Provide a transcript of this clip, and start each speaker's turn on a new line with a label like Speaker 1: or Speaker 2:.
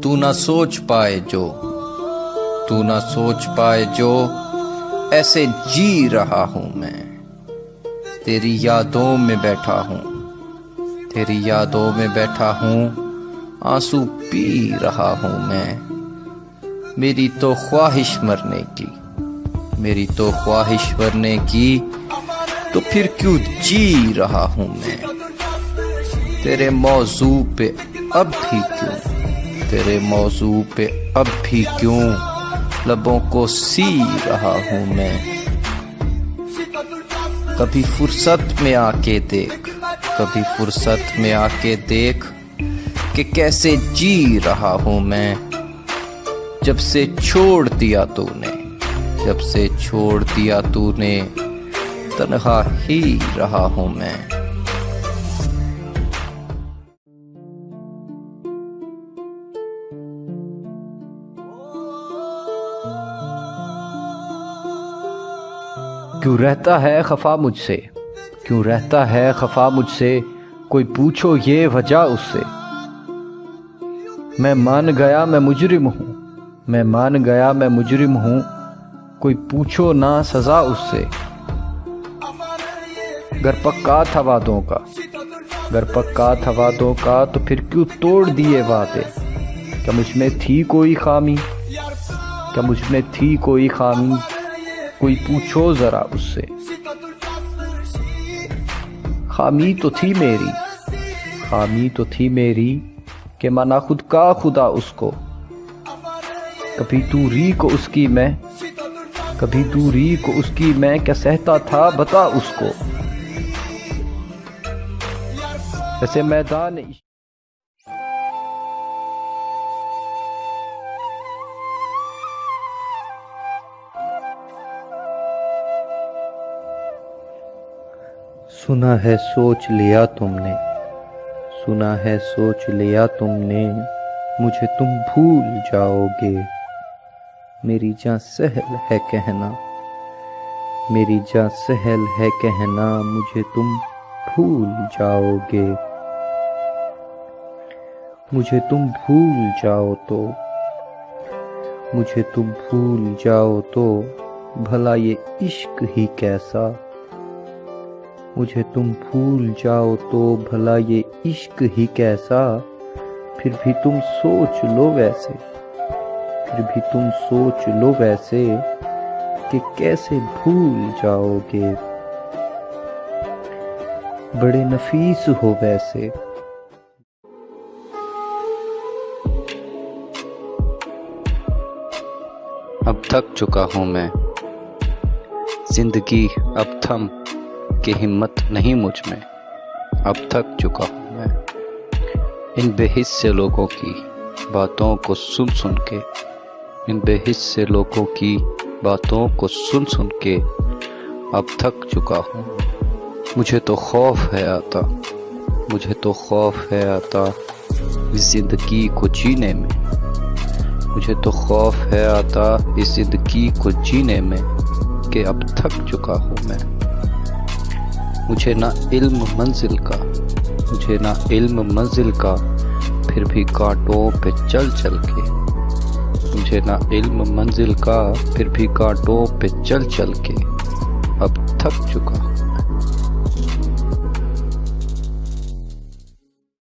Speaker 1: تو نہ سوچ پائے جو ایسے جی رہا ہوں میں، تیری یادوں میں بیٹھا ہوں آنسو پی رہا ہوں میں، میری تو خواہش مرنے کی تو پھر کیوں جی رہا ہوں میں، تیرے موضوع پہ اب بھی کیوں لبوں کو سی رہا ہوں میں، کبھی فرصت میں آ کے دیکھ کہ کیسے جی رہا ہوں میں، جب سے چھوڑ دیا تو نے تنہا ہی رہا ہوں میں۔
Speaker 2: کیوں رہتا ہے خفا مجھ سے کوئی پوچھو یہ وجہ اس سے، میں مان گیا میں مجرم ہوں کوئی پوچھو نہ سزا اس سے، گر پکا تھا وعدوں کا تو پھر کیوں توڑ دیے وعدے، کیا مجھ میں تھی کوئی خامی کوئی پوچھو ذرا اس سے، خامی تو تھی میری کہ مانا خود کا خدا اس کو، کبھی دوری کو اس کی میں کیا سہتا تھا بتا اس کو، جیسے میدان
Speaker 1: سنا ہے سوچ لیا تم نے مجھے تم بھول جاؤ گے، میری جاں سہل ہے کہنا مجھے تم بھول جاؤ گے، مجھے تم بھول جاؤ تو بھلا یہ عشق ہی کیسا، مجھے تم بھول جاؤ تو بھلا یہ عشق ہی کیسا، پھر بھی تم سوچ لو ویسے کہ کیسے بھول جاؤ گے، بڑے نفیس ہو ویسے، اب تھک چکا ہوں میں، زندگی اب تھم کہ ہمت نہیں مجھ میں، اب تھک چکا ہوں میں، ان بے حس سے لوگوں کی باتوں کو سن کے اب تھک چکا ہوں، مجھے تو خوف ہے آتا اس زندگی کو جینے میں، کہ اب تھک چکا ہوں میں، مجھے نہ علم منزل کا پھر بھی کانٹوں پہ چل کے اب تھک چکا ہوں۔